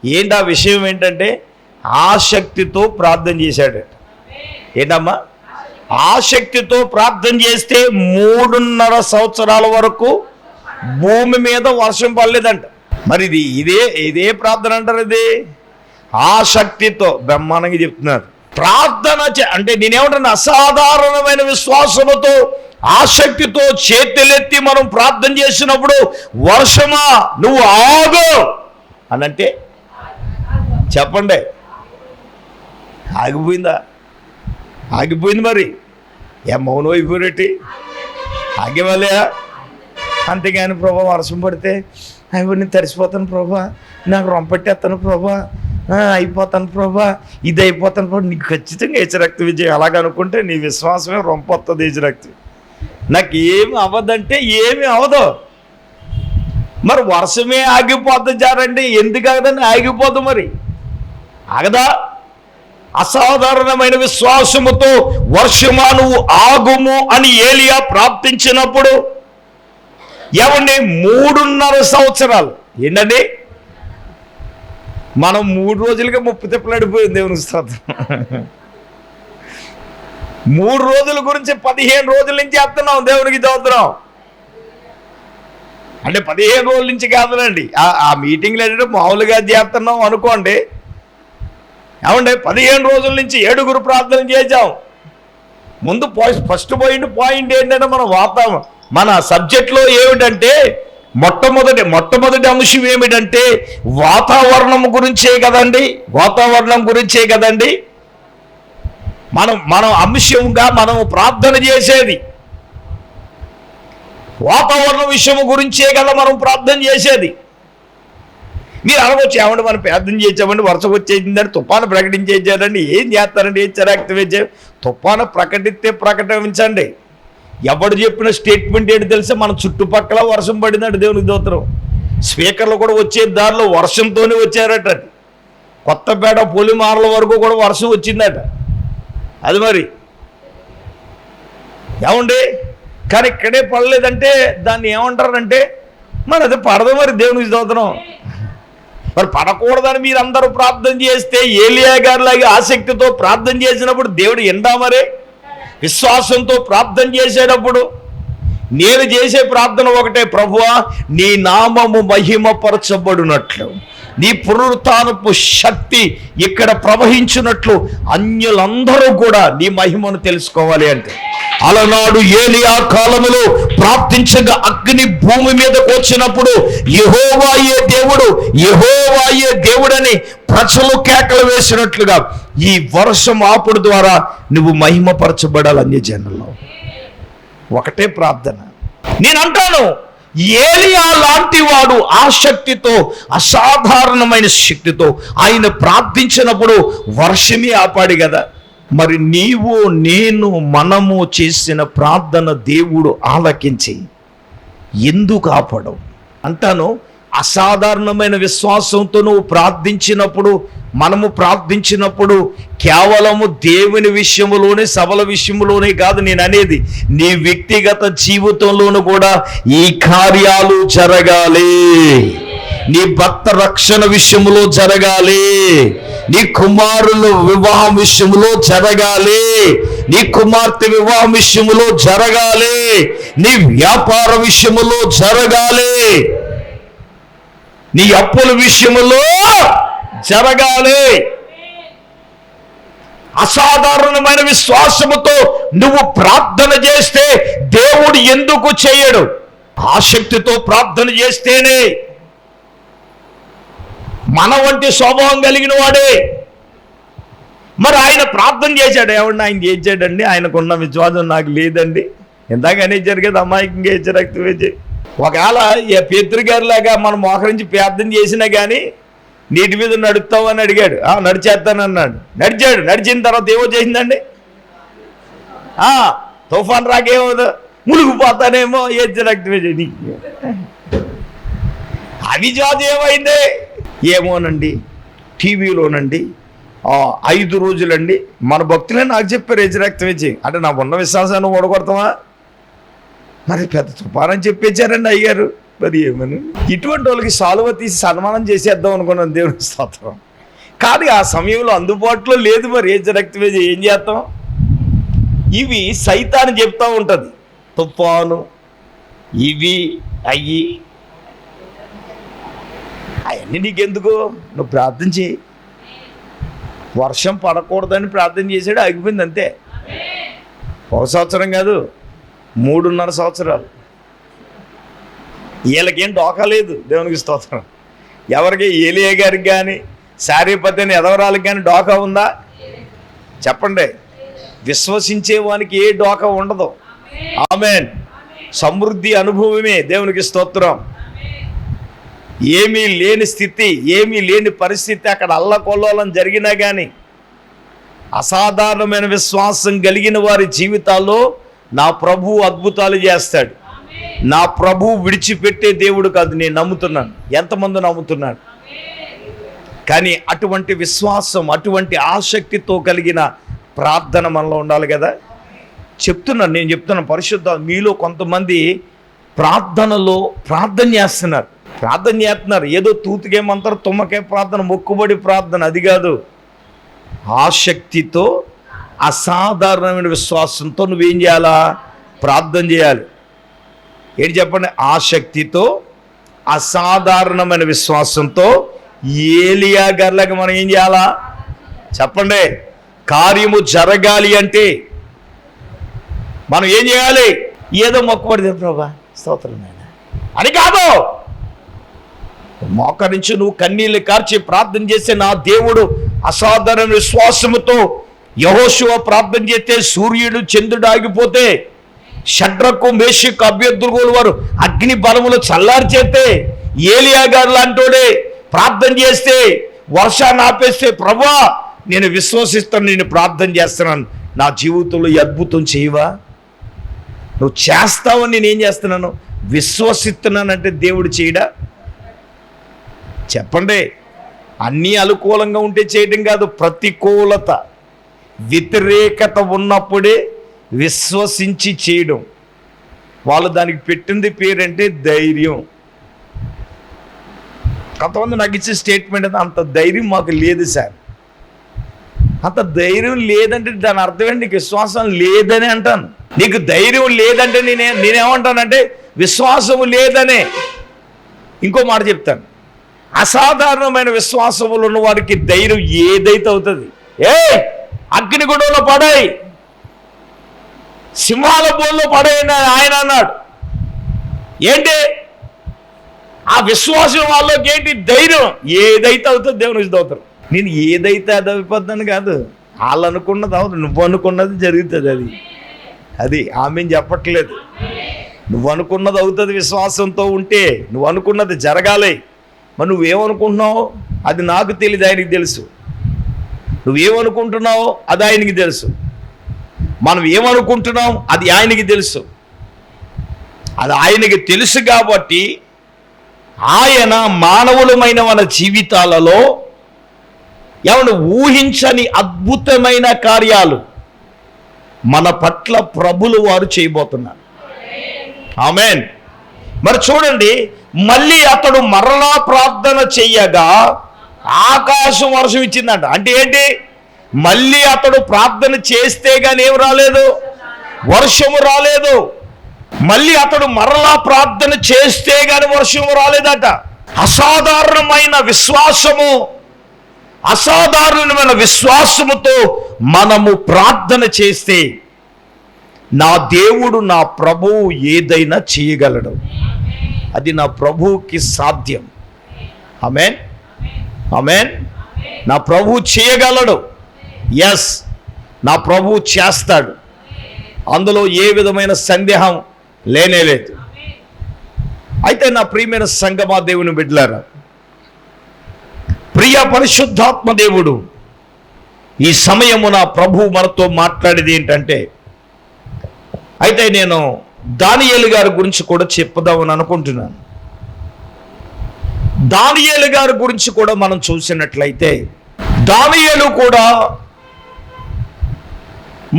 ఏంటి ఆ విషయం ఏంటంటే ఆసక్తితో ప్రార్థన చేశాడట. ఏంటమ్మా? ఆసక్తితో ప్రార్థన చేస్తే 3.5 సంవత్సరాల వరకు భూమి మీద వర్షం పడలేదంట. మరి ఇదే ప్రార్థన అంటారు. ఇది ఆసక్తితో బ్రహ్మాండంగా చెప్తున్నారు. ప్రార్థన అంటే నేనేమంటాను, అసాధారణమైన విశ్వాసముతో ఆసక్తితో చేతులెత్తి మనం ప్రార్థన చేసినప్పుడు వర్షమా నువ్వు ఆగు అని అంటే చెప్పండి, ఆగిపోయిందా? ఆగిపోయింది. మరి మౌనం అయిపోయినట్టి ఆగేవాళ్ళే. అంతేగాని ప్రభా వర్షం పడితే నేను తడిసిపోతాను ప్రభా, నాకు రొంపెట్టేస్తాను ప్రభా, అయిపోతాను ప్రభా, ఇది అయిపోతాను ప్రభా. నీకు ఖచ్చితంగా హెచ్చరక్తి విజయం. అలాగనుకుంటే నీ విశ్వాసమే రొంపొస్తుంది హెచ్చరక్తి. నాకు ఏమి అవ్వదంటే ఏమి అవ్వదు. మరి వర్షమే ఆగిపోద్ది జారండి, ఎందుకు ఆగదండి? ఆగిపోదు. మరి ఆగదా? అసాధారణమైన విశ్వాసముతో వర్షమా నువ్వు ఆగుము అని ఏలియా ప్రార్థించినప్పుడు ఏమండి 3.5 సంవత్సరాలు ఏంటండి, మనం 3 రోజులుగా 30 తిప్పలాడిపోయింది. దేవునికి స్తోత్రం. 3 రోజుల గురించి 15 రోజుల నుంచి చేస్తున్నాం. దేవునికి స్తోత్రం. అంటే 15 రోజుల నుంచి కాదులండి, ఆ మీటింగ్లు ఏంటంటే మామూలుగా చేస్తున్నాం అనుకోండి. ఏమండి 15 రోజుల నుంచి 7 ప్రార్థన చేసాం. ముందు ఫస్ట్ పాయింట్ ఏంటంటే మన సబ్జెక్ట్లో ఏమిటంటే మొట్టమొదటి అంశం ఏమిటంటే వాతావరణం గురించే కదండి. వాతావరణం గురించే కదండి మనం అంశంగా మనం ప్రార్థన చేసేది. వాతావరణ విషయం గురించే కదా మనం ప్రార్థన చేసేది. మీరు అనవచ్చు, ఏమంటే మనం ప్రార్థన చేసామండి వర్షం వచ్చేసిందండి, తుఫాను ప్రకటించేసారండి, ఏం చేస్తారండి? ఏం చరాక్తివేసే తుఫాను ప్రకటించండి. ఎవడు చెప్పిన స్టేట్మెంట్ ఏంటి తెలుసా? మన చుట్టుపక్కల వర్షం పడిందంటే దేవునికి స్తోత్రం. స్పీకర్లు కూడా వచ్చే దారిలో వర్షంతోనే వచ్చారట. కొత్తపేట పొలిమార్ల వరకు కూడా వర్షం వచ్చిందట. అది మరి ఏమండి, కానీ ఇక్కడే పడలేదంటే దాన్ని ఏమంటారంటే మరి అది పడదు. మరి దేవునికి స్తోత్రం. మరి పడకూడదని మీరు అందరూ ప్రార్థన చేస్తే ఏలియా గారిలాగా ఆసక్తితో ప్రార్థన చేసినప్పుడు దేవుడు ఎండా? మరి విశ్వాసంతో ప్రార్థన చేసేటప్పుడు నేను చేసే ప్రార్థన ఒకటే, ప్రభువా నీ నామము మహిమపరచబడినట్లు, నీ పునరుత్థానపు శక్తి ఇక్కడ ప్రవహించినట్లు అన్యులందరూ కూడా నీ మహిమను తెలుసుకోవాలి అంటే. అలనాడు ఏలియా కాలములో ప్రార్థించగా అగ్ని భూమి మీదకు వచ్చినప్పుడు యెహోవాయే దేవుడని ప్రజలు కేకలు వేసినట్లుగా ఈ వర్షం ఆపుడు ద్వారా నువ్వు మహిమపరచబడాలి అన్యజనుల్లో. ఒకటే ప్రార్థన. నేను అంటాను, ఏలియా లాంటి వాడు ఆసక్తితో అసాధారణమైన శక్తితో ఆయన ప్రార్థించినప్పుడు వర్షమే ఆపాడు కదా. మరి నీవు నేను మనము చేసిన ప్రార్థన దేవుడు ఆలకించి ఎందుకు ఆపడం అంటాను. అసాధారణమైన విశ్వాసంతో నువ్వు ప్రార్థించినప్పుడు, మనము ప్రార్థించినప్పుడు కేవలము దేవుని విషయంలోనే, సభల విషయంలోనే కాదు నేను అనేది, నీ వ్యక్తిగత జీవితంలోనూ కూడా ఈ కార్యాలు జరగాలి. నీ భర్త రక్షణ విషయంలో జరగాలి, నీ కుమారుల వివాహం విషయంలో జరగాలి, నీ కుమార్తె వివాహం విషయంలో జరగాలి, నీ వ్యాపార విషయంలో జరగాలి, నీ అప్పుల విషయంలో జరగాలి. అసాధారణమైన విశ్వాసముతో నువ్వు ప్రార్థన చేస్తే దేవుడు ఎందుకు చేయడు? ఆసక్తితో ప్రార్థన చేస్తేనే. మన వంటి స్వభావం కలిగిన వాడే. మరి ఆయన ప్రార్థన చేశాడు. ఏమన్నా ఆయన చేశాడండి? ఆయనకున్న విశ్వాసం నాకు లేదండి. ఇందాక అనేచ్చారు కదా, అమాయకంగా హెచ్చరక్తి. ఒకవేళ పేతురు గారిలాగా మనం మోకరించి ప్రార్థన చేసినా కానీ నీటి మీద నడుస్తావని అడిగాడు. నడిచేస్తానన్నాడు. నడిచాడు. నడిచిన తర్వాత ఏమో చేసిందండి? తుఫాన్ రాకేమో మునిగిపోతానేమో హెచ్చరక్తి. అవిశ్వాసం ఏమైంది? ఏమోనండి, టీవీలోనండి 5 రోజులండి మన భక్తులే నాకు చెప్పారు హెచ్చరక్తి వేచి. అంటే నాకు ఉన్న విశ్వాసాన్ని ఓడగొడతావా? మరి పెద్ద తుఫానని చెప్పేశారండి అయ్యారు. మరి ఏమని ఇటువంటి వాళ్ళకి సాలువ తీసి సన్మానం చేసేద్దాం అనుకున్నాను, దేవుని స్తోత్రం. కానీ ఆ సమయంలో అందుబాటులో లేదు. మరి ఏం చేస్తాం? ఇవి సైతాను చెప్తా ఉంటుంది, తుఫాను ఇవి అయ్యి అవన్నీ నీకెందుకు, నువ్వు ప్రార్థన చేయి. వర్షం పడకూడదని ప్రార్థన చేశాడు, ఆగిపోయింది అంతే. 1 సంవత్సరం కాదు, 3.5 సంవత్సరాలు. వీళ్ళకేం డోకా లేదు, దేవునికి స్తోత్రం. ఎవరికి ఏలియా గారికి కానీ సారీపతి అని ఎదవరాలకు కానీ డోకా ఉందా చెప్పండి? విశ్వసించే వానికి ఏ డోకా ఉండదు. ఆమేన్. సమృద్ధి అనుభవమే, దేవునికి స్తోత్రం. ఏమీ లేని స్థితి, ఏమీ లేని పరిస్థితి అక్కడ అల్లకొల్లోలం జరిగినా కానీ అసాధారణమైన విశ్వాసం కలిగిన వారి జీవితాల్లో నా ప్రభువు అద్భుతాలు చేస్తాడు. నా ప్రభువు విడిచిపెట్టే దేవుడు కాదు, నేను నమ్ముతున్నాను. ఎంతమంది నమ్ముతున్నాడు? కానీ అటువంటి విశ్వాసం, అటువంటి ఆసక్తితో కలిగిన ప్రార్థన మనలో ఉండాలి కదా. నేను చెప్తున్నాను పరిశుద్ధ, మీలో కొంతమంది ప్రార్థనలో ప్రార్థన చేస్తున్నారు. ఏదో తూతుకేమంటారు, తుమ్మకే ప్రార్థన, మొక్కుబడి ప్రార్థన, అది కాదు. ఆసక్తితో అసాధారణమైన విశ్వాసంతో నువ్వేం చేయాలా? ప్రార్థన చేయాలి. ఏంటి చెప్పండి? ఆసక్తితో అసాధారణమైన విశ్వాసంతో ఏలియా గారిలాగా మనం ఏం చేయాలా చెప్పండి? కార్యము జరగాలి అంటే మనం ఏం చేయాలి? ఏదో మొక్కుబడి ప్రభా స్తోత్రం అని కాదు. మోకరించి నువ్వు కన్నీళ్ళు కార్చి ప్రార్థన చేస్తే నా దేవుడు అసాధారణ విశ్వాసముతో యెహోషువ ప్రార్థన చేస్తే సూర్యుడు చంద్రుడు ఆగిపోతే, షడ్రకు మేషకు అభ్యర్థులు వారు అగ్ని బలములు చల్లారి చేస్తే, ఏలియా గారు లాంటోడే ప్రార్థన చేస్తే వర్షాన్ని ఆపేస్తే, ప్రభువా నేను విశ్వసిస్తాను, నేను ప్రార్థన చేస్తున్నాను, నా జీవితంలో ఈ అద్భుతం చేయవా? నువ్వు చేస్తావని నేనేం చేస్తున్నాను? విశ్వసిస్తున్నానంటే దేవుడు చేయడా చెప్పండి? అన్నీ అనుకూలంగా ఉంటే చేయడం కాదు, ప్రతికూలత వ్యతిరేకత ఉన్నప్పుడే విశ్వసించి చేయడం. వాళ్ళు దానికి పెట్టింది పేరంటే ధైర్యం. కొంతమంది నాకు ఇచ్చే స్టేట్మెంట్ అంటే అంత ధైర్యం మాకు లేదు సార్. అంత ధైర్యం లేదంటే దాని అర్థం ఏంటి? నీకు విశ్వాసం లేదని అంటాను. నీకు ధైర్యం లేదంటే నేనేమంటానంటే విశ్వాసము లేదనే. ఇంకో మాట చెప్తాను, అసాధారణమైన విశ్వాసములు ఉన్న వారికి ధైర్యం ఏదైతే అవుతుంది, అగ్నిగుండంలో పడాయి, సింహాల బోన్లో పడాయని ఆయన అన్నాడు. ఏంటి ఆ విశ్వాసం వాళ్ళకి? ఏంటి ధైర్యం? ఏదైతే అవుతుంది దేవునికి స్తోత్రం. నేను ఏదైతే అది అయిపోద్దని కాదు, వాళ్ళు అనుకున్నది అవుతుంది, నువ్వు అనుకున్నది జరుగుతుంది. అది ఆమె చెప్పట్లేదు. నువ్వు అనుకున్నది అవుతుంది విశ్వాసంతో ఉంటే, నువ్వు అనుకున్నది జరగాలి. మరి నువ్వేమనుకుంటున్నావు అది నాకు తెలియదు, ఆయనకి తెలుసు. నువ్వేమనుకుంటున్నావు అది ఆయనకి తెలుసు. మనం ఏమనుకుంటున్నాం అది ఆయనకి తెలుసు. అది ఆయనకి తెలుసు కాబట్టి ఆయన మానవులమైన మన జీవితాలలో ఏమన్నా ఊహించని అద్భుతమైన కార్యాలు మన పట్ల ప్రభులు వారు చేయబోతున్నారు. ఆమేన్. మరి చూడండి, మళ్ళీ అతడు మరలా ప్రార్థన చెయ్యగా ఆకాశం వర్షం ఇచ్చిందంట. అంటే ఏంటి? మళ్ళీ అతడు ప్రార్థన చేస్తే గానీ ఏం రాలేదు? వర్షము రాలేదు. మళ్ళీ అతడు మరలా ప్రార్థన చేస్తే గాని వర్షము రాలేదట. అసాధారణమైన విశ్వాసము, అసాధారణమైన విశ్వాసముతో మనము ప్రార్థన చేస్తే నా దేవుడు, నా ప్రభువు ఏదైనా చేయగలడు. అది నా ప్రభువుకి సాధ్యం. ఆమేన్, ఆమేన్. నా ప్రభువు చేయగలడు. ఎస్, నా ప్రభువు చేస్తాడు. అందులో ఏ విధమైన సందేహం లేనేలేదు. అయితే నా ప్రియమైన సంగమా, దేవుని బిడ్డలారా, ప్రియ పరిశుద్ధాత్మ దేవుడు ఈ సమయమున ప్రభువు మనతో మాట్లాడేది ఏంటంటే, అయితే నేను దానియేలు గారి గురించి కూడా చెప్పుదామని అనుకుంటున్నాను. దానియేలు గారి గురించి కూడా మనం చూసినట్లయితే, దానియేలు కూడా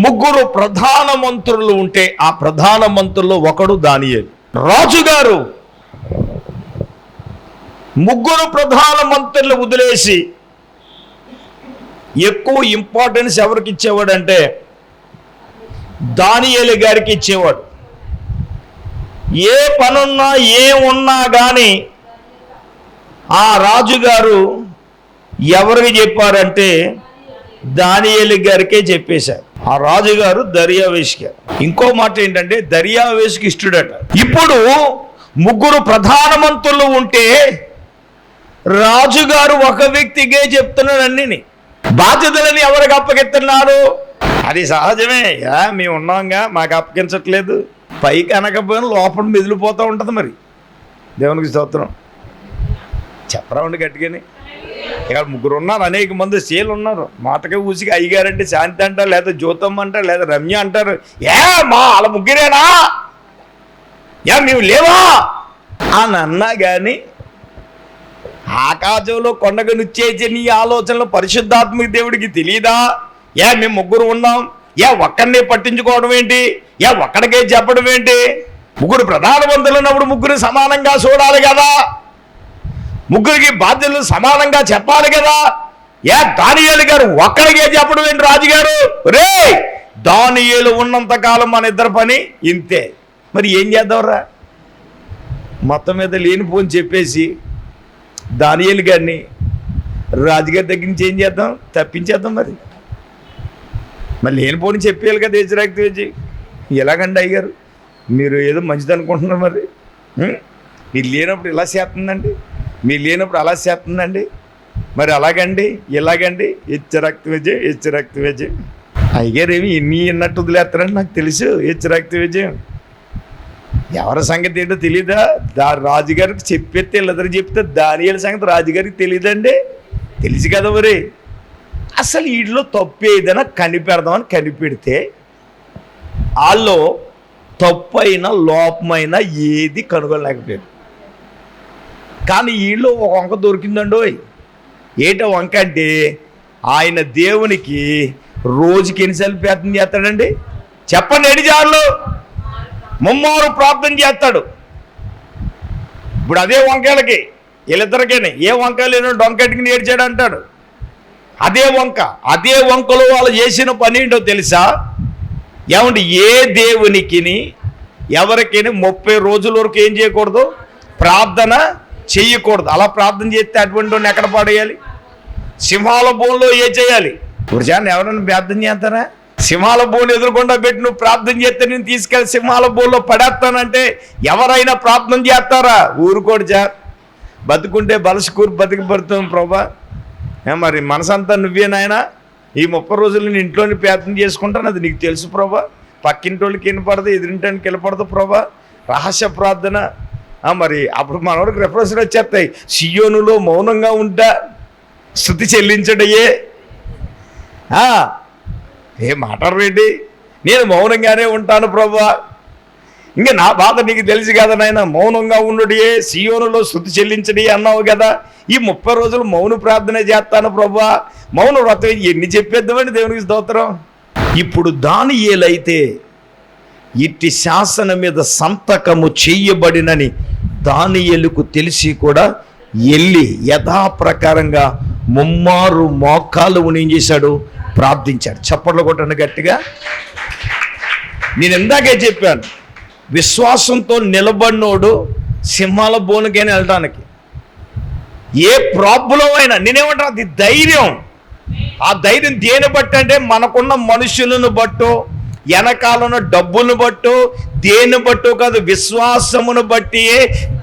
ముగ్గురు ప్రధాన మంత్రులు ఉంటే ఆ ప్రధాన మంత్రుల్లో ఒకడు దానియేలు. రాజుగారు ముగ్గురు ప్రధాన మంత్రులు వదిలేసి ఎక్కువ ఇంపార్టెన్స్ ఎవరికి ఇచ్చేవాడు అంటే దానియేలు గారికి ఇచ్చేవాడు. ఏ పనున్నా ఏమున్నా కానీ ఆ రాజుగారు ఎవరికి చెప్పారంటే దానియేలు గారికే చెప్పేశారు. ఆ రాజుగారు దర్యావేష్ గారు. ఇంకో మాట ఏంటంటే దర్యావేష్కి ఇష్టడట. ఇప్పుడు ముగ్గురు ప్రధానమంత్రులు ఉంటే రాజుగారు ఒక వ్యక్తికే చెప్తున్నాడు అన్నిని. బాధ్యతలని ఎవరికి అప్పగిస్తున్నారు? అది సహజమే. మేము ఉన్నాంగా, మాకు అప్పగించట్లేదు. పైకి అనకపోయినా లోపల మెదిలిపోతూ ఉంటుంది. మరి దేవునికి స్తోత్రం. చెప్పరా ఉండి గట్టిగాని. ఇక్కడ ముగ్గురు ఉన్నారు, అనేక మంది స్త్రీలు ఉన్నారు. మాటకే ఊసికి అయ్యగారంటే శాంతి అంటారు, లేదా జ్యోతమ్మ అంటారు, లేదా రమ్య అంటారు. వాళ్ళ ముగ్గురేనా? మేము లేవా అని అన్నా కానీ ఆకాశంలో కొండకు నిచ్చేసే నీ ఆలోచనలు పరిశుద్ధాత్మక దేవుడికి తెలియదా? మేము ముగ్గురు ఉన్నాం, ఒక్కడినే పట్టించుకోవడం ఏంటి? ఒక్కడికే చెప్పడం ఏంటి? ముగ్గురు ప్రధానమంత్రులు ఉన్నప్పుడు ముగ్గురు సమానంగా చూడాలి కదా, ముగ్గురికి బాధ్యతలు సమానంగా చెప్పాలి కదా. దానియేలు గారు ఒక్కడికే చెప్పడం ఏంటి? రాజుగారు రే దానియేలు ఉన్నంత కాలం మన ఇద్దరు పని ఇంతే. మరి ఏం చేద్దాంరా? మొత్తం మీద లేనిపోని చెప్పేసి దానియేలు గారిని రాజుగారి దగ్గర నుంచి ఏం చేద్దాం? తప్పించేద్దాం. మరి లేనిపోని చెప్పేయాలి కదా. హెచ్చరాక్తి వచ్చి ఎలాగండి అయ్యారు, మీరు ఏదో మంచిది అనుకుంటున్నారు. మరి మీరు లేనప్పుడు ఇలా చేస్తుందండి, మీరు లేనప్పుడు అలా చేస్తుందండి, మరి అలాగండి ఇలాగండి. హెచ్చరాక్తి విజయం, హెచ్చరాక్తి విజయం. అయ్యారు ఏమి ఇన్ని అన్నట్టు వదిలేస్తారని నాకు తెలుసు. హెచ్చరాక్తి విజయం ఎవరి సంగతి ఏంటో తెలీదా? రాజుగారికి చెప్పేస్తే వీళ్ళిద్దరు చెప్తే దానియేలు సంగతి రాజుగారికి తెలియదండి. తెలిసి కదా. మరి అసలు వీటిలో తప్పు ఏదైనా కనిపెడదామని కనిపెడితే వాళ్ళు తప్పు అయినా లోపమైనా ఏది కనుగొనలేకపోయారు. కానీ వీళ్ళు ఒక వంక దొరికిందండో. ఏటో వంక అంటే ఆయన దేవునికి రోజుకి ఎన్నిసార్లు ప్రార్థన చేస్తాడండి? చెప్పండి. ఎన్నిసార్లు? ముమ్మారు ప్రార్థన చేస్తాడు. ఇప్పుడు అదే వంకాయలకి వీళ్ళిద్దరికేనే ఏ వంకాయ లేనో డొంకెటికి నేర్చాడు అంటాడు. అదే వంకలో వాళ్ళు చేసిన పని ఏంటో తెలుసా? ఏమంటే ఏ దేవునికి ఎవరికైనా 30 రోజుల వరకు ఏం చేయకూడదు? ప్రార్థన చెయ్యకూడదు. అలా ప్రార్థన చేస్తే అటువంటి వాడిని ఎక్కడ పడేయాలి? సింహాల బోన్లో ఏ చేయాలి? ఇప్పుడు ఎవరైనా ప్రార్థన చేస్తారా? సింహాల బోన్ ఎదురుకుండా పెట్టి నువ్వు ప్రార్థన చేస్తే నేను తీసుకెళ్ళి సింహాల బోన్లో పడేస్తానంటే ఎవరైనా ప్రార్థన చేస్తారా? ఊరుకోడు సార్. బతుకుంటే బలసుకూరు బతికి పడుతుంది ప్రభా. మరి మనసంతా నువ్వే నాయనా. ఈ 30 రోజులు నేను ఇంట్లోని ప్రార్థన చేసుకుంటాను, అది నీకు తెలుసు ప్రభా. పక్కింటి వాళ్ళకి వినపడదు, ఎదురింటానికి వెళ్ళపడదు ప్రభా. రహస్య ప్రార్థన. మరి అప్పుడు మనవాడికి రెఫరెన్స్లు వచ్చేస్తాయి. సియోనులో మౌనంగా ఉంటా స్తుతి చెల్లించడయే. ఏం మాట్లాడరేంటి? నేను మౌనంగానే ఉంటాను ప్రభా. ఇంకా నా బాధ నీకు తెలుసు కదా నాయన. మౌనంగా ఉండుడియే, సియోనులో స్తుతి చెల్లించడి అన్నావు కదా. ఈ 30 రోజులు మౌన ప్రార్థన చేస్తాను ప్రభా. మౌన వ్రతం ఎన్ని చెప్పేద్దామండి దేవునికి స్తోత్రం. ఇప్పుడు దానియేలైతే ఇట్టి శాసనం మీద సంతకము చెయ్యబడినని దానియేలుకు తెలిసి కూడా వెళ్ళి యథాప్రకారంగా ముమ్మారు మోకాలు ఏం చేశాడు? ప్రార్థించాడు. చప్పట్లు కొట్టండి గట్టిగా. నేను ఇందాకే చెప్పాను, విశ్వాసంతో నిలబడినోడు సింహాల బోనుకైనా వెళ్ళడానికి ఏ ప్రాబ్లం అయినా. నేనేమంటాను, అది ధైర్యం. ఆ ధైర్యం దేని బట్టి అంటే మనకున్న మనుషులను బట్టో, వెనకాలన్న డబ్బును బట్టో, దేని బట్టో కాదు, విశ్వాసమును బట్టి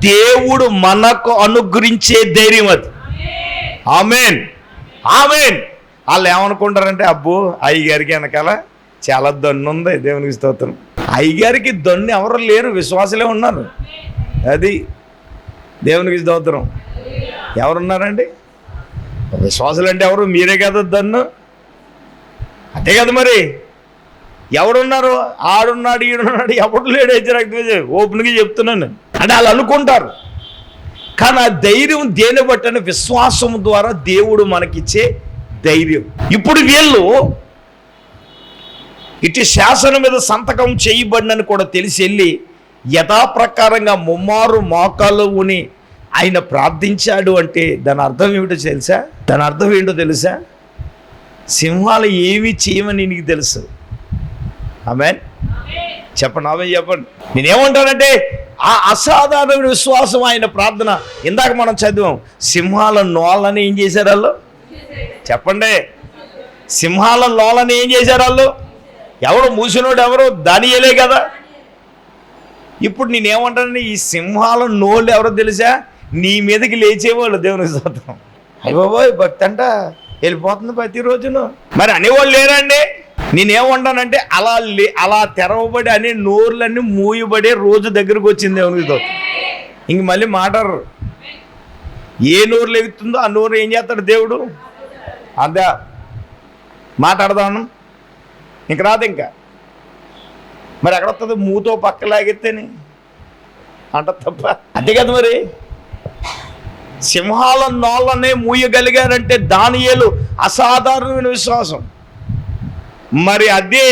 దేవుడు మనకు అనుగ్రహించే ధైర్యం అది. ఆమేన్, ఆమేన్. వాళ్ళు ఏమనుకుంటారంటే అబ్బో అయ్యగారికి వెనకాల చాలా దన్ను ఉంది. దేవునికి స్తోత్రం. అయ్యగారికి దన్ను ఎవరు లేరు, విశ్వాసులే ఉన్నారు. అది దేవునికి స్తోత్రం. ఎవరున్నారండి? విశ్వాసులు అంటే ఎవరు? మీరే కదా దన్ను. అంతే కదా. మరి ఎవడున్నారు? ఆడున్నాడు, ఈడున్నాడు, ఎవడు లేడు. ఓపెన్గా చెప్తున్నాను అంటే వాళ్ళు అనుకుంటారు. కానీ ఆ ధైర్యం దేని బట్టి? విశ్వాసం ద్వారా దేవుడు మనకిచ్చే ధైర్యం. ఇప్పుడు వీళ్ళు ఇటు శాసనం మీద సంతకం చేయబడినని కూడా తెలిసి వెళ్ళి యథాప్రకారంగా ముమ్మారు మోకాలు ఉని ఆయన ప్రార్థించాడు అంటే దాని అర్థం ఏమిటో తెలుసా? దాని అర్థం ఏంటో తెలుసా? సింహాలు ఏమి చేయమని నీకు తెలుసు. ఆమేన్ చెప్పండి, ఆమేన్ చెప్పండి. నేనేమంటానంటే ఆ అసాధారణ విశ్వాసం ఆయన ప్రార్థన. ఇందాక మనం చదివాం, సింహాల నోళ్ళని ఏం చేశారు వాళ్ళు? చెప్పండి, సింహాల నోళ్ళని ఏం చేశారు వాళ్ళు? ఎవరు మూసినోడు? ఎవరు? దానియేలే కదా. ఇప్పుడు నేనేమంటానంటే ఈ సింహాల నోళ్ళు ఎవరో తెలుసా? నీ మీదకి లేచేవాళ్ళు. దేవునికి స్తోత్రం. అయ్య బాబోయ్, భక్తి అంట వెళ్ళిపోతుంది ప్రతిరోజును. మరి అనేవాళ్ళు లేరండి. నేనేమంటానంటే అలా తెరవబడి అనే నోర్లన్నీ మూయబడే రోజు దగ్గరకు వచ్చింది దేవునికి స్తోత్రం. ఇంక మళ్ళీ మాట్లాడరు. ఏ నోరు లెగుతుందో ఆ నోరు ఏం చేస్తాడు దేవుడు? అదే మాట్లాడదాను, ఇంక రాదు. ఇంకా మరి ఎక్కడ వస్తుంది? మూతో పక్కలాగితేనే అంట తప్ప. అంతే కదా. మరి సింహాల నోళ్ళనే మూయగలిగారంటే దానియేలు అసాధారణమైన విశ్వాసం. మరి అదే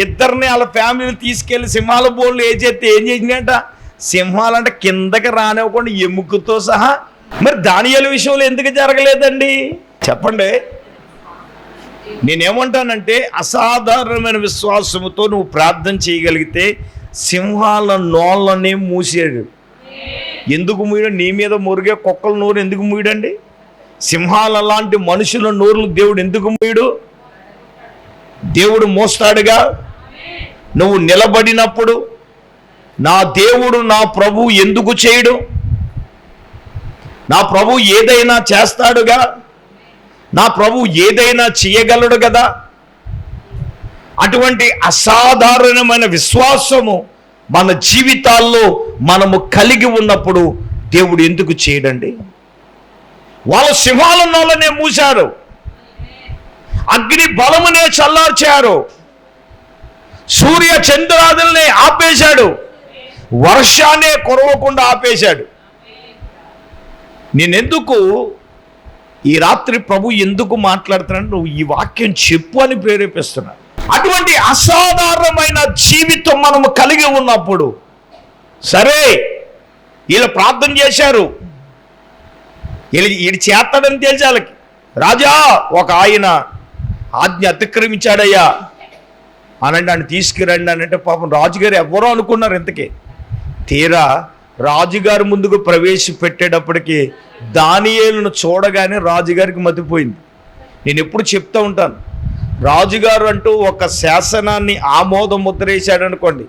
ఇద్దరిని వాళ్ళ ఫ్యామిలీని తీసుకెళ్ళి సింహాల బోన్లు ఏం చేసినట్ట? సింహాలంటే కిందకి రానివ్వకుండా ఎముకతో సహా. మరి దానియేలు విషయంలో ఎందుకు జరగలేదండి చెప్పండి? నేనేమంటానంటే అసాధారణమైన విశ్వాసముతో నువ్వు ప్రార్థన చేయగలిగితే సింహాల నోళ్ళనే మూసాడు. ఎందుకు మూయడం? నీ మీద మురిగే కుక్కల నోరు ఎందుకు మూయడండి? సింహాల లాంటి మనుషుల నోరులు దేవుడు ఎందుకు మూయడు? దేవుడు మోస్తాడుగా. నువ్వు నిలబడినప్పుడు నా దేవుడు నా ప్రభు ఎందుకు చేయడు? నా ప్రభు ఏదైనా చేస్తాడుగా. నా ప్రభు ఏదైనా చేయగలడు కదా. అటువంటి అసాధారణమైన విశ్వాసము మన జీవితాల్లో మనము కలిగి ఉన్నప్పుడు దేవుడు ఎందుకు చేయడండి? వాళ్ళ సింహాల నోళ్ళనే మూశారు, అగ్ని బలమునే చల్లార్చారు, సూర్య చంద్రాదుల్ని ఆపేశాడు, వర్షాన్నే కురవకుండా ఆపేశాడు. నేనెందుకు ఈ రాత్రి ప్రభు ఎందుకు మాట్లాడుతున్నాను? నువ్వు ఈ వాక్యం చెప్పు అని ప్రేరేపిస్తున్నా. అటువంటి అసాధారణమైన జీవితం మనము కలిగి ఉన్నప్పుడు, సరే వీళ్ళు ప్రార్థన చేశారు, వీడు చేస్తాడని తెలిసి వాళ్ళకి, రాజా ఒక ఆయన ఆజ్ఞ అతిక్రమించాడయ్యా అనండి, ఆయన తీసుకురండి అని అంటే పాపం రాజుగారు ఎవరో అనుకున్నారు. ఇంతకీ తీరా రాజుగారి ముందుకు ప్రవేశపెట్టేటప్పటికి దానియేలును చూడగానే రాజుగారికి మతిపోయింది. నేను ఎప్పుడు చెప్తూ ఉంటాను, రాజుగారు అంటూ ఒక శాసనాన్ని ఆమోద ముద్ర వేశాడనుకోండి,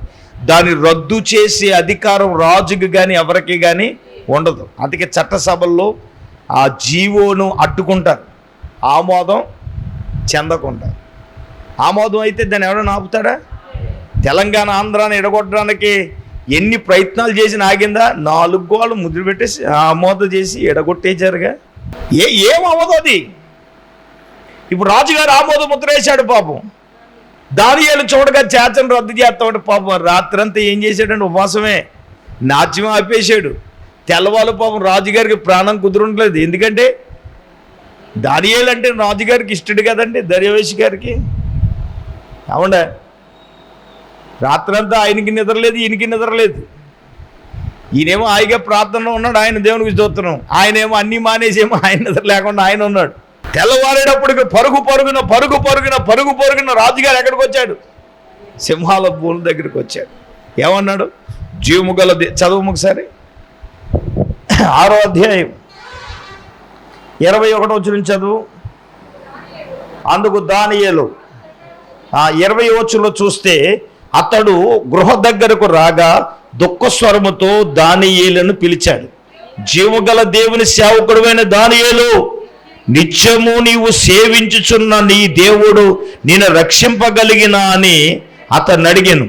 దాన్ని రద్దు చేసే అధికారం రాజుకి కానీ ఎవరికి కానీ ఉండదు. అందుకే చట్టసభల్లో ఆ జీవోను అడ్డుకుంటారు, ఆమోదం చెందకుండా. ఆమోదం అయితే దాన్ని ఎవరైనా ఆపుతాడా? తెలంగాణ ఆంధ్రాన్ని ఎడగొట్టడానికి ఎన్ని ప్రయత్నాలు చేసి ఆగిందా? 4 గోళ్ళు ముద్ర పెట్టేసి ఆమోదం చేసి ఎడగొట్టేశారుగా. ఏం అవ్వదు అది. ఇప్పుడు రాజుగారు ఆమోద ముద్ర వేశాడు. పాపం దానియేలు చూడగా చేతను రద్దు చేస్తాడు. పాపం రాత్రంతా ఏం చేశాడంటే ఉపవాసమే, నాట్యం ఆపేశాడు. తెల్లవాళ్ళు పాపం రాజుగారికి ప్రాణం కుదురుండలేదు. ఎందుకంటే దానియేలు అంటే రాజుగారికి ఇష్టడు కదండి, దర్యావేషి గారికి. అవునా? రాత్రంతా ఆయనకి నిద్రలేదు, ఈయనకి నిద్రలేదు. ఈయనేమో హాయిగా ప్రార్థనలో ఉన్నాడు, ఆయన దేవునికి స్తోత్రం. ఆయనేమో అన్నీ మానేసేమో ఆయన నిద్ర లేకుండా ఆయన ఉన్నాడు. తెల్లవారేటప్పటికి పరుగు పరుగున రాజుగారు ఎక్కడికి వచ్చాడు? సింహాల భూముల దగ్గరికి వచ్చాడు. ఏమన్నాడు? జీవము గల చదువు ఒకసారి 6వ అధ్యాయం 21వ వచనం చదువు. అందుకు దానియేలు 20వ వచనంలో చూస్తే, అతడు గృహ దగ్గరకు రాగా దుఃఖస్వరముతో దానియేలును పిలిచాడు. జీవగల దేవుని సేవకుడువైన దానియేలు, నిత్యము నీవు సేవించుచున్న నీ దేవుడు నిన్ను రక్షింపగలిగిన అని అతన్ని అడిగాను.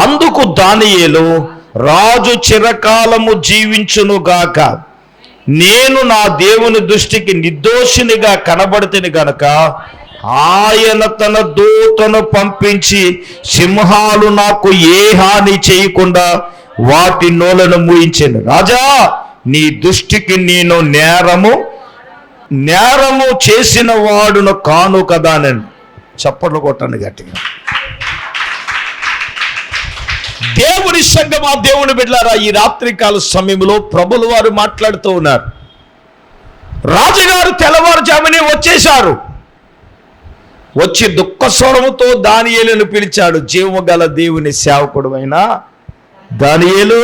అందుకు దానియేలు, రాజు చిరకాలము జీవించునుగాక, నేను నా దేవుని దృష్టికి నిర్దోషినిగా కనబడితేని గనక ఆయన తన దూతను పంపించి సింహాలు నాకు ఏ హాని చేయకుండా వాటి నోలను మూయించాను. రాజా, నీ దృష్టికి నేను నేరము చేసిన వాడును కాను కదా. నేను చప్పట్లు కొట్టండి గట్టిగా. దేవుడు దేవుని సంఘం, ఆ దేవుని బిడ్డలారా, ఈ రాత్రికాల సమయంలో ప్రభులు వారు మాట్లాడుతూ ఉన్నారు. రాజుగారు తెల్లవారుజామునే వచ్చేశారు. వచ్చి దుఃఖ స్వరముతో దానియేలును పిలిచాడు. జీవము గల దేవుని సేవకుడు అయిన దానియేలు,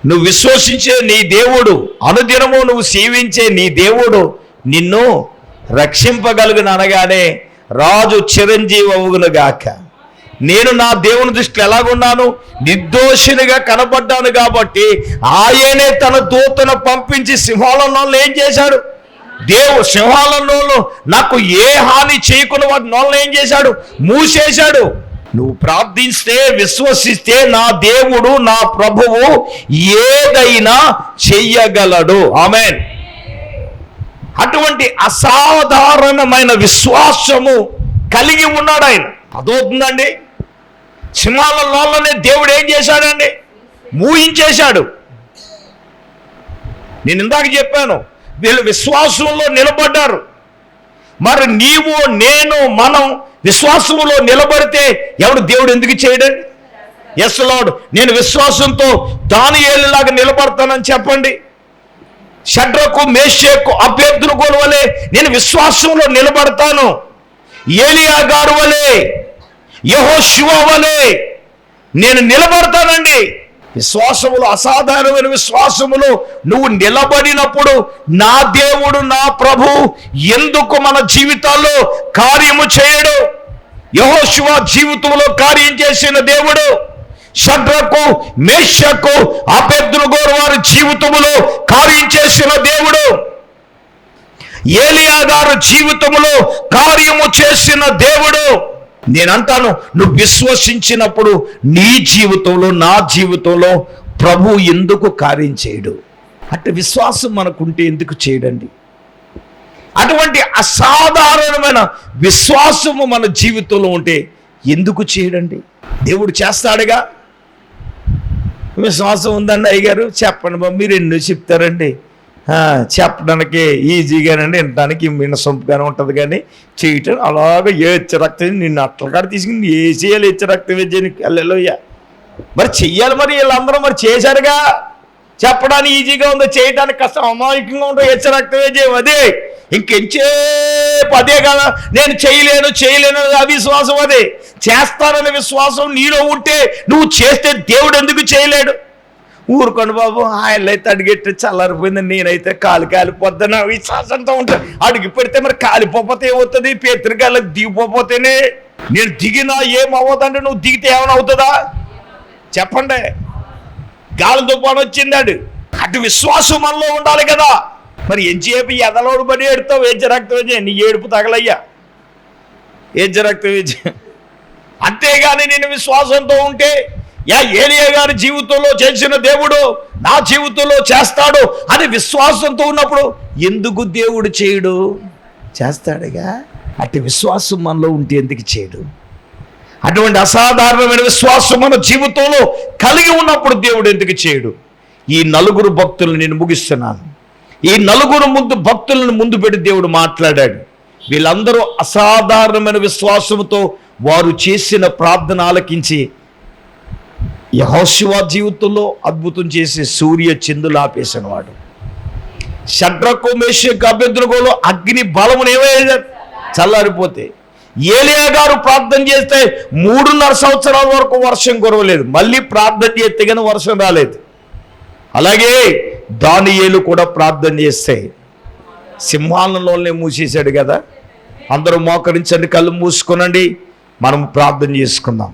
నువ్వు విశ్వసించే నీ దేవుడు, అనుదినము నువ్వు సేవించే నీ దేవుడు నిన్ను రక్షింపగలుగును అనగానే రాజు చిరంజీవి అవును గాక. నేను నా దేవుని దృష్టిలో ఎలాగున్నాను? నిర్దోషినిగా కనబడ్డాను కాబట్టి ఆయనే తన దూతను పంపించి సింహాలలో ఏం చేశాడు? సింహాలలో నాకు ఏ హాని చేయకుండా వాటి నోళ్ళను ఏం చేశాడు? మూసేశాడు. నువ్వు ప్రార్థిస్తే, విశ్వసిస్తే నా దేవుడు, నా ప్రభువు ఏదైనా చెయ్యగలడు. ఆమేన్. అటువంటి అసాధారణమైన విశ్వాసము కలిగి ఉన్నాడు ఆయన. అదవుతుందండి. సింహాలలోనే దేవుడు ఏం చేశాడండి? మూయించేశాడు. నేను ఇందాక చెప్పాను, వీళ్ళు విశ్వాసంలో నిలబడ్డారు. మరి నీవు, నేను, మనం విశ్వాసంలో నిలబడితే ఎవడు దేవుడు ఎందుకు చేయడండి? ఎస్ లార్డ్, నేను విశ్వాసంతో దానియేలులాగా నిలబడతానని చెప్పండి. షడ్రకు, మేషకు, అబేద్నెగో వలె నేను విశ్వాసంలో నిలబడతాను. ఏలియా గారు వలె, యెహోషువ వలె నేను నిలబడతానండి. విశ్వాసములో, అసాధారణమైన విశ్వాసములో నువ్వు నిలబడినప్పుడు నా దేవుడు, నా ప్రభు ఎందుకు మన జీవితాల్లో కార్యము చేయడు? యెహోషువ జీవితంలో కార్యం చేసిన దేవుడు, షడ్రకు, మేషకు, అబేద్నెగో వారి జీవితములో కార్యం చేసిన దేవుడు, ఏలియా గారు జీవితంలో కార్యము చేసిన దేవుడు. నేనంటాను, నువ్వు విశ్వసించినప్పుడు నీ జీవితంలో, నా జీవితంలో ప్రభు ఎందుకు కార్యం చేయడు? అంటే విశ్వాసం మనకుంటే ఎందుకు చేయడండి? అటువంటి అసాధారణమైన విశ్వాసము మన జీవితంలో ఉంటే ఎందుకు చేయడండి? దేవుడు చేస్తాడుగా. విశ్వాసం ఉందండి అయ్యగారు, చెప్పండి బాబు, మీరు ఎన్నో చెప్తారండి. చెప్పడానికి ఈజీగానండి, వినడానికి వినసొంపుగానే ఉంటుంది, కానీ చేయటం అలాగే రక్తం నిన్ను అట్లకాడ తీసుకుని వేసేయాలి. రక్తం వేసేయడానికి అల్లెలోయ్యా. మరి చెయ్యాలి. మరి వీళ్ళందరూ మరి చేశారుగా. చెప్పడానికి ఈజీగా ఉందో, చేయడానికి కష్టం, అమాయకంగా ఉండవు. రక్తం వేసేయం అదే. ఇంకెంచేపు అదే కదా. నేను చేయలేను అవిశ్వాసం. అదే చేస్తాననే విశ్వాసం నీలో ఉంటే నువ్వు చేస్తే దేవుడు ఎందుకు చేయలేడు? ఊరుకోండి బాబు, ఆయన అయితే అడిగెట్టి చల్లారిపోయింది, నేనైతే కాలిపోద్ది నా విశ్వాసంతో ఉంటాను. అడిగి పెడితే మరి కాలిపోతే ఏమవుతుంది? పేతృగాళ్ళకి దిగిపోతేనే. నేను దిగినా ఏమవ్వదండి. నువ్వు దిగితే ఏమైనా అవుతుందా చెప్పండి? గాలితో పని వచ్చిందాడు. అటు విశ్వాసం మనలో ఉండాలి కదా. మరి ఎంచేపు ఎదలోడు పడి ఏడుతావు? రక్తం వేజే, నీ ఏడుపు తగలయ్యా. రక్తం వేజే. అంతేగాని నేను విశ్వాసంతో ఉంటే, ఏలియా గారి జీవితంలో చేసిన దేవుడు నా జీవితంలో చేస్తాడు అని విశ్వాసంతో ఉన్నప్పుడు ఎందుకు దేవుడు చేయడు? చేస్తాడుగా. అటు విశ్వాసం మనలో ఉంటే ఎందుకు చేయడు? అటువంటి అసాధారణమైన విశ్వాసం మన జీవితంలో కలిగి ఉన్నప్పుడు దేవుడు ఎందుకు చేయడు? ఈ నలుగురు భక్తులను నేను ముగిస్తున్నాను. ఈ నలుగురు భక్తులను ముందు పెట్టి దేవుడు మాట్లాడాడు. వీళ్ళందరూ అసాధారణమైన విశ్వాసంతో వారు చేసిన ప్రార్థన ఆలకించి యెహోషువ జీవితంలో అద్భుతం చేసి సూర్య చంద్రులు ఆపేసిన వాడు. షడ్రకు, మేషకు, అబేద్నెగోలో అగ్ని బలమును ఏమయ్యేది? చల్లారిపోతే. ఏలియా గారు ప్రార్థన చేస్తే 3.5 సంవత్సరాల వరకు వర్షం కురవలేదు. మళ్ళీ ప్రార్థన చేస్తే కానీ వర్షం రాలేదు. అలాగే దానియేలు కూడా ప్రార్థన చేస్తే సింహాలలోనే మూసేశాడు కదా. అందరూ మోకరించండి, కళ్ళు మూసుకునండి. మనం ప్రార్థన చేసుకుందాం.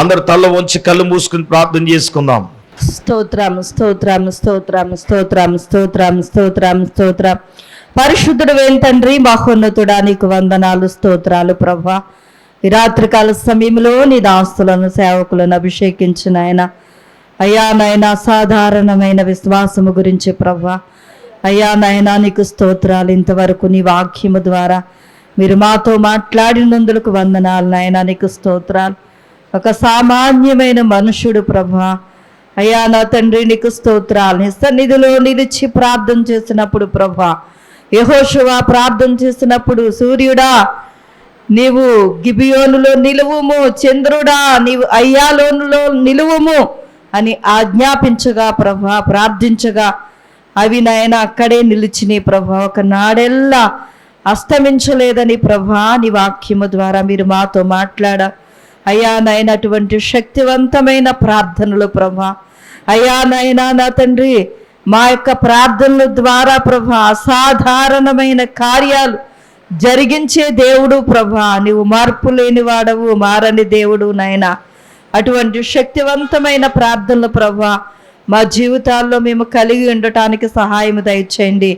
అందరు తల వంచి కళ్ళు మూసుకుని ప్రార్థన చేసుకుందాం. స్తోత్రం. పరిశుద్ధుడు వేం తండ్రి, మహోన్నతుడా, నీకు వందనాలు, స్తోత్రాలు ప్రభా. ఈ రాత్రికాల సమయంలో నీ దాస్తులను, సేవకులను అభిషేకించిన ఆయన అయ్యా నాయన సాధారణమైన విశ్వాసము గురించి ప్రభా. అయ్యా నాయన నీకు స్తోత్రాలు. ఇంతవరకు నీ వాక్యము ద్వారా మీరు మాతో మాట్లాడినందుకు వందనాలు నాయన, నీకు స్తోత్రాలు. ఒక సామాన్యమైన మనుషుడు ప్రభా. అయ్యా నా తండ్రి నీకు స్తోత్రాలు. నీ సన్నిధిలో నిలిచి ప్రార్థన చేసినప్పుడు ప్రభా, యెహోషువ ప్రార్థన చేసినప్పుడు సూర్యుడా నీవు గిబియోనులో నిలువుము, చంద్రుడా నీవు అయ్యాలోనులో నిలువుము అని ఆజ్ఞాపించగా ప్రభా, ప్రార్థించగా అవి నాయన అక్కడే నిలిచినాయి ప్రభా. ఒక నాడెల్లా అస్తమించలేదని ప్రభా నీ వాక్యము ద్వారా మీరు మాతో మాట్లాడా అయ్యా నాయన. అటువంటి శక్తివంతమైన ప్రార్థనలు ప్రభా అయ్యా నాయన నా తండ్రి, మా యొక్క ప్రార్థనల ద్వారా ప్రభా అసాధారణమైన కార్యాలు జరిగించే దేవుడు ప్రభా. నీవు మార్పు లేని వాడవు, మారని దేవుడు నాయన. అటువంటి శక్తివంతమైన ప్రార్థనలు ప్రభా మా జీవితాల్లో మేము కలిగి ఉండటానికి సహాయం దయచేయండి.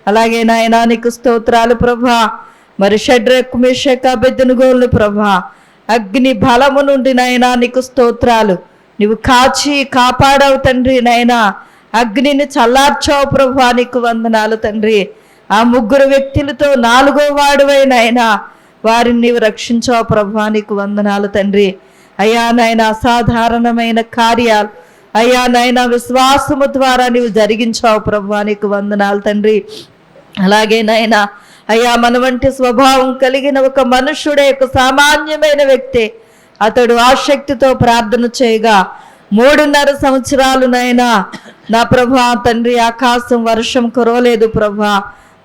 అలాగే నాయనా నీకు స్తోత్రాలు ప్రభా. మరి షడ్రకు మేషక అబేద్నెగోలను ప్రభా అగ్ని బలము నుండి నాయనా నీకు స్తోత్రాలు. నీవు కాచి కాపాడవు తండ్రి నాయనా, అగ్నిని చల్లార్చావు ప్రభా, నీకు వందనాలు తండ్రి. ఆ ముగ్గురు వ్యక్తులతో 4వ వాడువై నాయనా వారిని నీవు రక్షించావు ప్రభా, నీకు వందనాలు తండ్రి. అయ్యా నాయన అసాధారణమైన కార్యాలు అయ్యా నాయన విశ్వాసము ద్వారా నీవు జరిగించావు ప్రభా, నీకు వందనాలు తండ్రి. అలాగే నాయన అయ్యా మన వంటి స్వభావం కలిగిన ఒక మనుష్యుడే, ఒక సామాన్యమైన వ్యక్తి, అతడు ఆసక్తితో ప్రార్థన చేయగా 3.5 సంవత్సరాలు నాయనా నా ప్రభా తండ్రి ఆకాశం వర్షం కురవలేదు ప్రభా,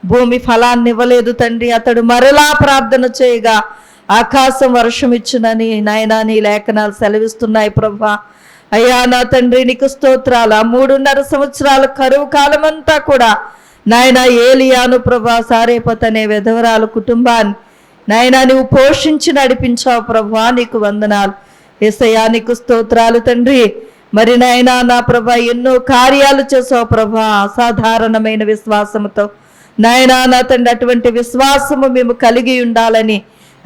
భూమి ఫలాన్ని ఇవ్వలేదు తండ్రి. అతడు మరలా ప్రార్థన చేయగా ఆకాశం వర్షం ఇచ్చునని నాయనా నీ లేఖనాలు సెలవిస్తున్నాయి ప్రభా. అయ్యా నా తండ్రి నీకు స్తోత్రాలు. ఆ 3.5 సంవత్సరాల కరువు కాలమంతా కూడా నాయన ఏలియాను ప్రభా, సారేపత్ అనే విధవరాలు కుటుంబాన్ని నాయనా నువ్వు పోషించి నడిపించావు ప్రభా, నీకు వందనాలు. యేసయ్యా నీకు స్తోత్రాలు తండ్రి. మరి నాయనా నా ప్రభా ఎన్నో కార్యాలు చేసావు ప్రభా అసాధారణమైన విశ్వాసముతో నాయనా నా తండ్రి. అటువంటి విశ్వాసము మేము కలిగి ఉండాలని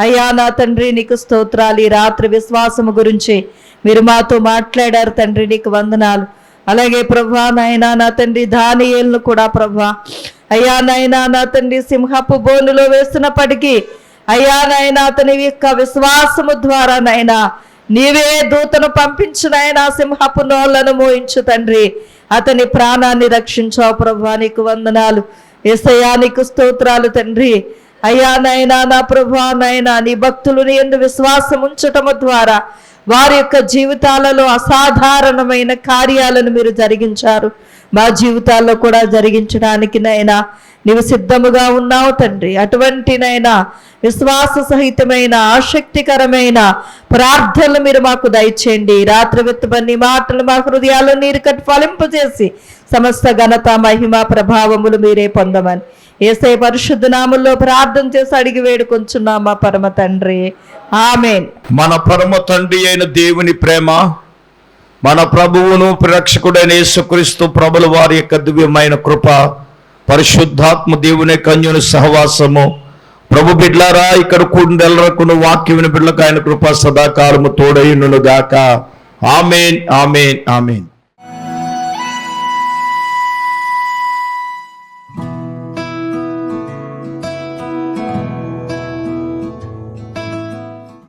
అయ్యా నా తండ్రి నీకు స్తోత్రాలు. ఈ రాత్రి విశ్వాసము గురించి మీరు మాతో మాట్లాడారు తండ్రి, నీకు వందనాలు. అలాగే ప్రభా నాయనా నా తండ్రి దానియేలును కూడా ప్రభా అయ్యా నాయనా నా తండ్రి సింహపు బోనులో వేస్తున్నప్పటికీ అయ్యా నాయనా అతని యొక్క విశ్వాసము ద్వారా నాయనా నీవే దూతను పంపించు నాయనా, సింహపు నోళ్లను మోయించు తండ్రి, అతని ప్రాణాన్ని రక్షించావు ప్రభా, నీకు వందనాలు. యేసయ్యా నీకు స్తోత్రాలు తండ్రి. అయ్యా నాయనా నా ప్రభా నాయనా నీ భక్తులు నీ యందు విశ్వాసం ఉంచటము ద్వారా వారి యొక్క జీవితాలలో అసాధారణమైన కార్యాలను మీరు జరిగించారు. మా జీవితాల్లో కూడా జరిగించడానికి నైనా నీవు సిద్ధముగా ఉన్నావు తండ్రి. అటువంటి నైనా విశ్వాస సహితమైన ఆసక్తికరమైన ప్రార్థనలు మీరు మాకు దయచేయండి. రాత్రి వెతుబన్ని మాటలు మా హృదయాల్లో నీరు కట్టి ఫలింపజేసి సమస్త ఘనత మహిమ ప్రభావములు మీరే పొందమని యేసయ్య పరిశుద్ధ నామములో ప్రార్థన చేసి అడిగి వేడుకొంచున్నాం మా పరమ తండ్రి, ఆమేన్. మన పరమ తండ్రి అయిన దేవుని ప్రేమ, మన ప్రభువును రక్షకుడైన యేసుక్రీస్తు ప్రభుల వారి యొక్క దివ్యమైన కృప, పరిశుద్ధాత్మ దేవుని కన్యుని సహవాసము, ప్రభు బిడ్లారా ఇక్కడ కూడినెల్లరకును వాక్యముని బిడ్డలకు ఆయన కృప సదాకాలము తోడైయును గాక. ఆమేన్, ఆమేన్, ఆమేన్.